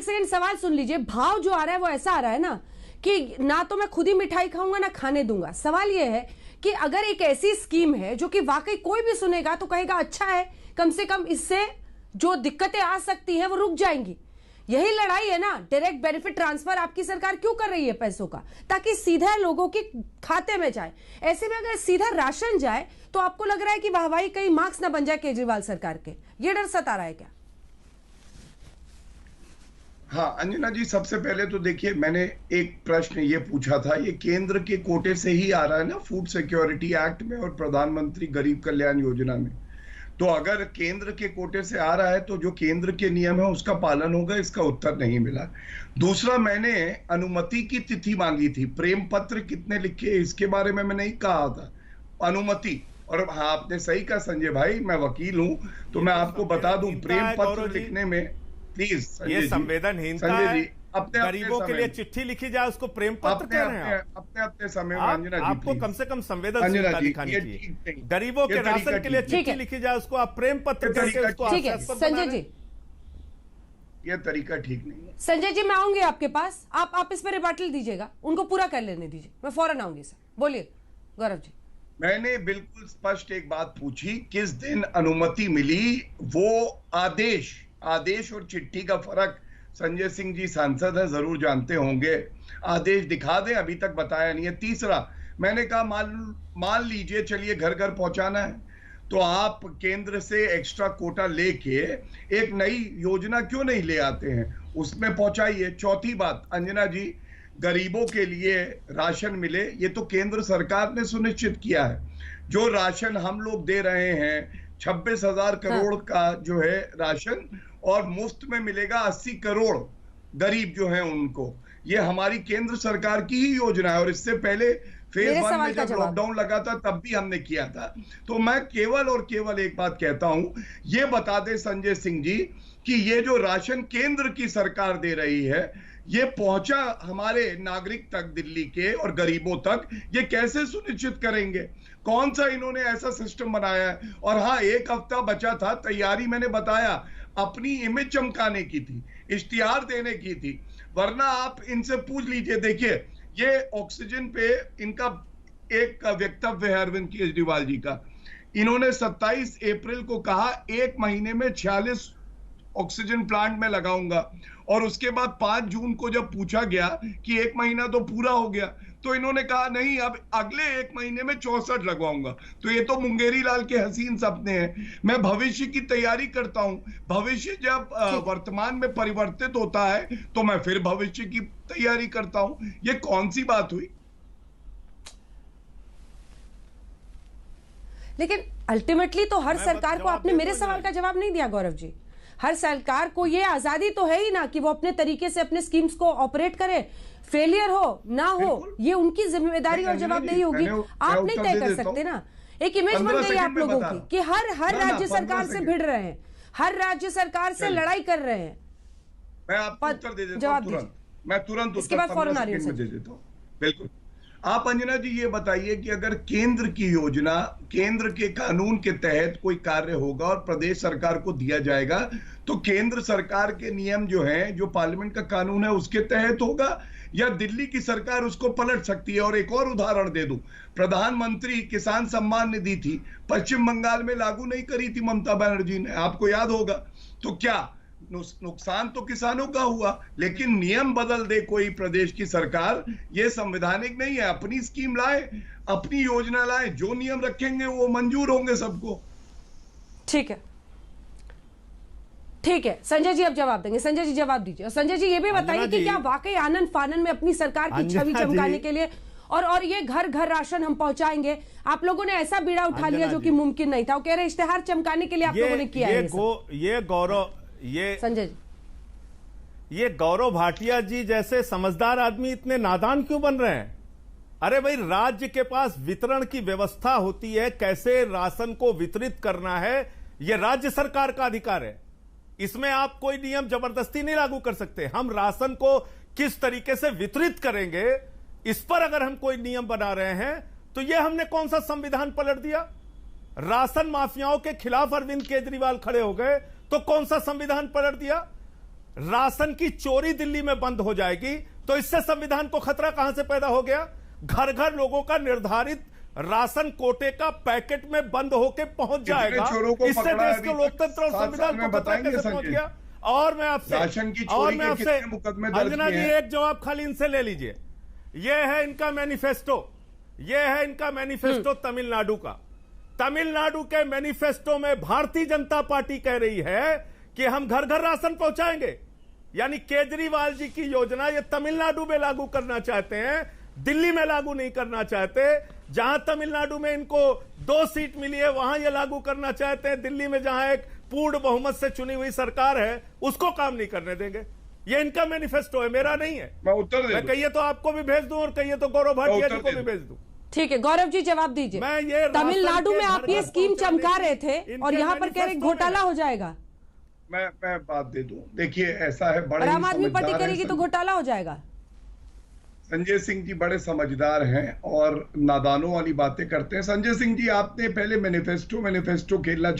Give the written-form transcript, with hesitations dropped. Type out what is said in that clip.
एक सेकंड सवाल सुन लीजिए। भाव जो आ रहा है वो ऐसा आ रहा है ना कि ना तो मैं खुद ही मिठाई खाऊंगा ना खाने दूंगा। सवाल ये है कि अगर एक ऐसी स्कीम है जो कि वाकई कोई भी सुनेगा तो कहेगा अच्छा है, कम से कम इससे जो दिक्कतें आ सकती हैं वो रुक जाएंगी। यही लड़ाई है ना, डायरेक्ट बेनिफिट ट्रांसफर आपकी सरकार क्यों कर रही है पैसों का, ताकि सीधा लोगों के खाते में जाए। ऐसे में अगर सीधा राशन जाए तो आपको लग रहा है कि वाहवाही कहीं मार्क्स ना बन जाए केजरीवाल सरकार के, ये डर सता रहा है क्या? हाँ अंजना जी, सबसे पहले तो देखिए, मैंने एक प्रश्न ये पूछा था, ये केंद्र के कोटे से ही आ रहा है ना, फूड सिक्योरिटी एक्ट में और प्रधानमंत्री गरीब कल्याण योजना में। तो अगर केंद्र के कोटे से आ रहा है तो जो केंद्र के नियम है उसका पालन होगा, इसका उत्तर नहीं मिला। दूसरा, मैंने अनुमति की तिथि मांगी थी, प्रेम पत्र कितने लिखे इसके बारे में मैं नहीं कहा था, अनुमति। और हाँ, आपने सही कहा संजय भाई, मैं वकील हूं तो मैं आपको बता दूं, प्रेम पत्र लिखने में प्लीज ये संवेदनहीनता है। गरीबों के लिए चिट्ठी लिखी जाए उसको प्रेम पत्र कह रहे हैं आप? अपने समय में अंजना जी, आपको कम से कम संवेदनशीलता दिखानी चाहिए। गरीबों के राशन के लिए चिट्ठी लिखी जाए उसको आप प्रेम पत्र करके उसको ठीक है संजय जी, ये तरीका ठीक नहीं है। संजय जी मैं आऊंगी आपके पास, आप इस पर रिबाटल दीजिएगा, उनको पूरा कर लेने दीजिए, मैं फौरन आऊंगी सर। बोलिए गौरव जी। मैंने बिल्कुल स्पष्ट एक बात पूछी, किस दिन अनुमति मिली, वो आदेश और चिट्ठी का फर्क संजय सिंह जी सांसद है, जरूर जानते होंगे। आदेश दिखा दें, अभी तक बताया नहीं है। तीसरा, मैंने कहा मान लीजिए चलिए घर घर पहुंचाना है तो आप केंद्र से एक्स्ट्रा कोटा लेके एक नई योजना क्यों नहीं ले आते हैं, उसमें पहुंचाइए। चौथी बात अंजना जी, गरीबों के लिए राशन मिले, ये तो केंद्र सरकार ने सुनिश्चित किया है। जो राशन हम लोग दे रहे हैं 26,000 करोड़ का जो है राशन, और मुफ्त में मिलेगा 80 करोड़ गरीब जो हैं उनको, ये हमारी केंद्र सरकार की ही योजना है। और इससे पहले फेज 1 में जब लॉकडाउन लगा था तब भी हमने किया था। तो मैं केवल और केवल एक बात कहता हूं, ये बता दे संजय सिंह जी कि ये जो राशन केंद्र की सरकार दे रही है ये पहुंचा हमारे नागरिक तक, दिल्ली के और गरीबों तक, ये कैसे सुनिश्चित करेंगे? कौन सा इन्होंने ऐसा सिस्टम बनाया है? और हाँ, एक हफ्ता बचा था, तैयारी मैंने बताया अपनी इमेज चमकाने की थी, इश्तिहार देने की थी, वरना आप इनसे पूछ लीजिए। देखिए, ये ऑक्सीजन पे इनका एक वक्तव्य है अरविंद केजरीवाल जी का। इन्होंने 27 अप्रैल को कहा 1 महीने में 46 ऑक्सीजन प्लांट में लगाऊंगा, और उसके बाद 5 जून को जब पूछा गया कि 1 महीना तो पूरा हो गया तो इन्होंने कहा नहीं, अब अगले 1 महीने में 64 लगवाऊंगा। तो ये तो मुंगेरी लाल के हसीन सपने हैं। मैं भविष्य की तैयारी करता हूं, भविष्य जब वर्तमान में परिवर्तित होता है तो मैं फिर भविष्य की तैयारी करता हूं। ये कौन सी बात हुई? लेकिन अल्टीमेटली तो हर सरकार को आपने मेरे सवाल का जवाब नहीं दिया गौरव जी। हर सरकार को ये आजादी तो है ही ना कि वो अपने तरीके से अपने स्कीम्स को ऑपरेट करे, फेलियर हो ना हो ये उनकी जिम्मेदारी और जवाबदेही होगी। आप नहीं तय कर सकते ना। एक इमेज बन गई आप लोगों की कि हर राज्य सरकार से भिड़ रहे हैं, हर राज्य सरकार से लड़ाई कर रहे हैं। मैं आपको उत्तर दे देता हूं तुरंत, मैं तुरंत इसके बाद फौरन आ रही हूं दे देता हूं। बिल्कुल। आप अंजना जी ये बताइए कि अगर केंद्र की योजना, केंद्र के कानून के तहत कोई कार्य होगा और प्रदेश सरकार को दिया जाएगा तो केंद्र सरकार के नियम जो हैं, जो पार्लियामेंट का कानून है उसके तहत होगा, या दिल्ली की सरकार उसको पलट सकती है? और एक और उदाहरण दे दूं, प्रधानमंत्री किसान सम्मान निधि थी, पश्चिम बंगाल में लागू नहीं करी थी ममता बनर्जी ने, आपको याद होगा। तो क्या नुकसान तो किसानों का हुआ, लेकिन नियम बदल दे कोई प्रदेश की सरकार, ये संवैधानिक नहीं है। अपनी स्कीम लाए, अपनी योजना लाए, जो नियम रखेंगे वो मंजूर होंगे सबको। ठीक है, ठीक है। संजय जी अब जवाब देंगे। संजय जी जवाब दीजिए। और संजय जी ये भी बताइए कि क्या वाकई आनंद फानन में अपनी सरकार की छवि चमकाने के लिए और ये घर घर राशन हम पहुंचाएंगे, आप लोगों ने ऐसा बीड़ा उठा लिया जो कि मुमकिन नहीं था? वो कह रहे इश्तेहार चमकाने के लिए आप लोगों ने किया है ये गौरव, ये संजय जी, ये गौरव भाटिया जी जैसे समझदार आदमी इतने नादान क्यों बन रहे हैं? अरे भाई, राज्य के पास वितरण की व्यवस्था होती है, कैसे राशन को वितरित करना है यह राज्य सरकार का अधिकार है। इसमें आप कोई नियम जबरदस्ती नहीं लागू कर सकते। हम राशन को किस तरीके से वितरित करेंगे इस पर अगर हम कोई नियम बना रहे हैं तो यह हमने कौन सा संविधान पलट दिया? राशन माफियाओं के खिलाफ अरविंद केजरीवाल खड़े हो गए तो कौन सा संविधान पलट दिया? राशन की चोरी दिल्ली में बंद हो जाएगी, तो इससे संविधान को खतरा कहां से पैदा हो गया? घर घर लोगों का निर्धारित राशन कोटे का पैकेट में बंद होके पहुंच जाएगा। इससे देश के लोकतंत्र और संविधान को खतरा कैसे पहुंच गया? और मैं आपसे अंजना जी एक जवाब खाली इनसे ले लीजिए। यह है इनका मैनिफेस्टो तमिलनाडु का। तमिलनाडु के मैनिफेस्टो में भारतीय जनता पार्टी कह रही है कि हम घर घर राशन पहुंचाएंगे। यानी केजरीवाल जी की योजना ये तमिलनाडु में लागू करना चाहते हैं, दिल्ली में लागू नहीं करना चाहते। जहां तमिलनाडु में इनको 2 सीट मिली है वहां ये लागू करना चाहते हैं, दिल्ली में जहां एक पूर्ण बहुमत से चुनी हुई सरकार है उसको काम नहीं करने देंगे। ये इनका मैनिफेस्टो है, मेरा नहीं है। मैं उत्तर दे मैं कहिए तो आपको भी भेज दूं और कहिए तो गौरव भाटिया जी को भी भेज दूं। ठीक है, गौरव जी जवाब दीजिए। मैं ये तमिलनाडु में आप ये स्कीम चमका रहे थे और यहाँ पर कह रहे घोटाला हो जाएगा। मैं बात दे दूं, देखिए ऐसा है, बड़े आम आदमी पार्टी करेगी तो घोटाला हो जाएगा। संजय सिंह जी बड़े समझदार हैं और नादानों वाली बातें करते हैं। संजय सिंह जी, आपने पहले मैनिफेस्टो खेलना